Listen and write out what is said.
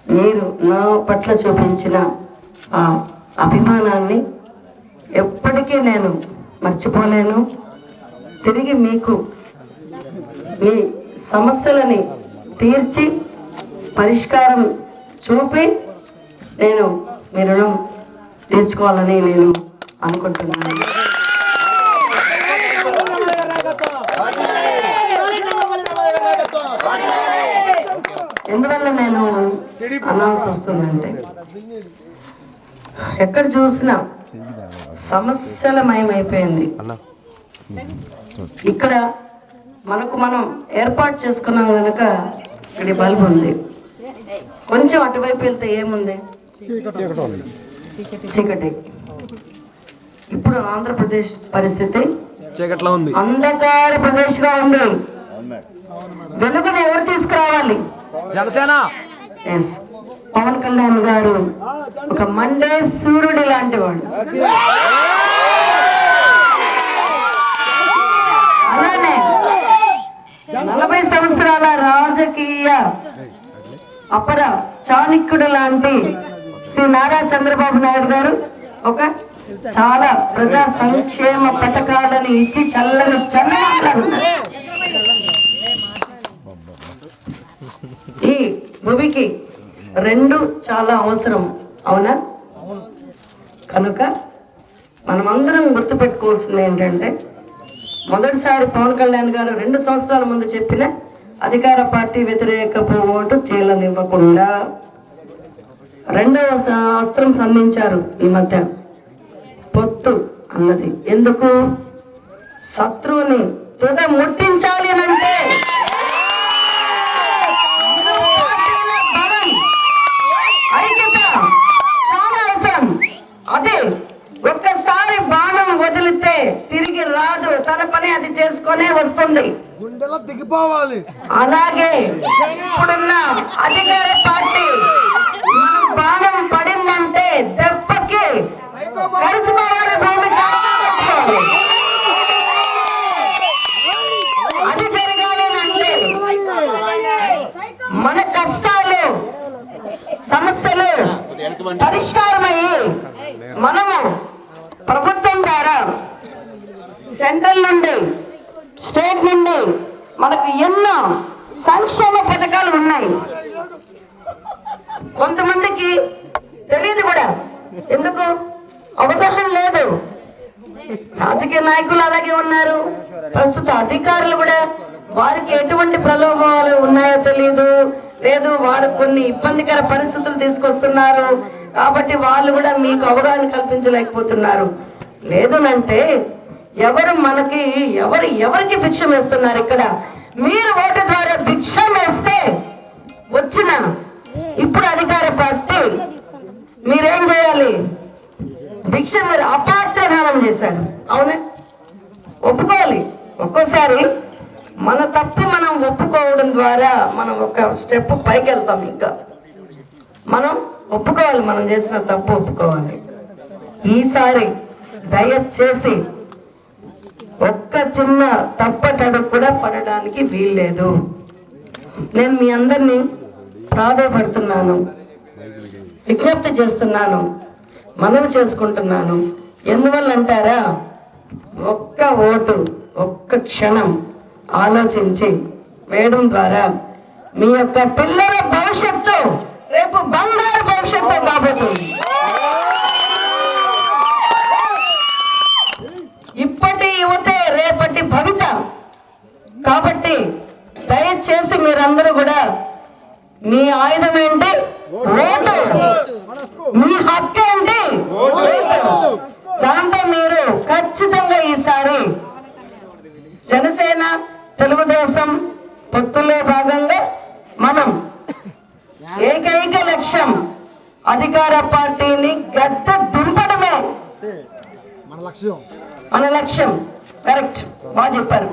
మీరు నా పట్ల చూపించిన ఆ అభిమానాన్ని ఎప్పటికీ నేను మర్చిపోలేను. తిరిగి మీకు మీ సమస్యలని తీర్చి పరిష్కారం చూపి నేను మీ రుణం తీర్చుకోవాలని నేను అనుకుంటున్నాను. ఎందువల్ల నేను అనాల్సి వస్తుందంటే ఎక్కడ చూసినా సమస్యలమయమైపోయింది. ఇక్కడ మనకు మనం ఏర్పాటు చేసుకున్నాం కనుక ఇక్కడ బల్బు ఉంది. కొంచెం అటువైపు వెళ్తే ఏముంది? చీకటి. ఇప్పుడు ఆంధ్రప్రదేశ్ పరిస్థితి అంధకార ప్రదేశ్ గా ఉంది. వెలుగును ఎవరు తీసుకురావాలి? జనసేన. పవన్ కళ్యాణ్ గారు ఒక మండే సూర్యుడి లాంటి వాడు. అలానే 40 సంవత్సరాల రాజకీయ అపర చాణక్యుడు లాంటి శ్రీ నారా చంద్రబాబు నాయుడు గారు ఒక చాలా ప్రజా సంక్షేమ పథకాలను ఇచ్చి చల్లని చల్లగా ఈ భూమికి రెండు చాలా అవసరం. అవునా? కనుక మనమందరం గుర్తుపెట్టుకోవాల్సింది ఏంటంటే, మొదటిసారి పవన్ కళ్యాణ్ గారు 2 సంవత్సరాల ముందు చెప్పిన అధికార పార్టీ వ్యతిరేకపు ఓటు చీలనివ్వకుండా రెండవ అస్త్రం సంధించారు ఈ మధ్య, పొత్తు అన్నది. ఎందుకు? శత్రువుని తుద ముట్టించాలి అంటే ఐక్యత చాలా అవసరం. అదే ఒక్కసారి బాణం వదిలితే తిరిగి రాదు, తన పని అది చేసుకునే వస్తుంది. దిగిపోవాలి. అలాగే ఇప్పుడున్న అధికార పార్టీ బాణం పడిందంటే దెబ్బకి కరుచుకోవాలి, భూమి కరుచుకోవాలి. అది జరగాలి అంటే మన కష్టాలు సమస్యలు పరిష్కారమయ్యి మనము ప్రభుత్వం ద్వారా సెంట్రల్ నుండి స్టేట్ నుండి మనకు ఎన్నో సంక్షేమ పథకాలు ఉన్నాయి. కొంతమందికి తెలియదు కూడా. ఎందుకు? అవగాహన లేదు. రాజకీయ నాయకులు అలాగే ఉన్నారు, ప్రస్తుత అధికారులు కూడా వారికి ఎటువంటి ప్రలోభాలు ఉన్నాయో తెలియదు. లేదు, వారు కొన్ని ఇబ్బందికర పరిస్థితులు తీసుకొస్తున్నారు కాబట్టి వాళ్ళు కూడా మీకు అవగాహన కల్పించలేకపోతున్నారు. లేదనంటే ఎవరికి భిక్షం వేస్తున్నారు? ఇక్కడ మీరు ఓటు ద్వారా భిక్షం వేస్తే వచ్చిన ఇప్పుడు అధికార పార్టీ మీరేం చేయాలి? భిక్ష మీరు అపాత్రదానం చేశారు. అవునే, ఒప్పుకోవాలి. ఒక్కోసారి మన తప్పు మనం ఒప్పుకోవడం ద్వారా మనం ఒక స్టెప్ పైకి వెళ్తాం. ఇంకా మనం ఒప్పుకోవాలి, మనం చేసిన తప్పు ఒప్పుకోవాలి. ఈసారి దయచేసి ఒక్క చిన్న తప్పటడుగు కూడా పడడానికి వీల్లేదు. నేను మీ అందరినీ ప్రాధాయపడుతున్నాను, విజ్ఞప్తి చేస్తున్నాను, మనవి చేసుకుంటున్నాను. ఎందువల్ల అంటారా? ఒక్క ఓటు ఒక్క క్షణం ఆలోచించి వేయడం ద్వారా మీ యొక్క పిల్లల భవిష్యత్తు రేపు బంగారు భవిష్యత్తు కాబోతుంది. ఇప్పటి యువతే రేపటి భవిత కాబట్టి దయచేసి మీరందరూ కూడా మీ ఆయుధం ఏంటి? ఓటు. మీ హక్కు ఏంటి? ఓటు. దాంతో మీరు ఖచ్చితంగా ఈసారి జనసేన తెలుగుదేశం పొత్తులో భాగంగా మనం ఏకైక లక్ష్యం అధికార పార్టీని గద్ద దింపడమే మన లక్ష్యం. కరెక్ట్, బాగా చెప్పారు.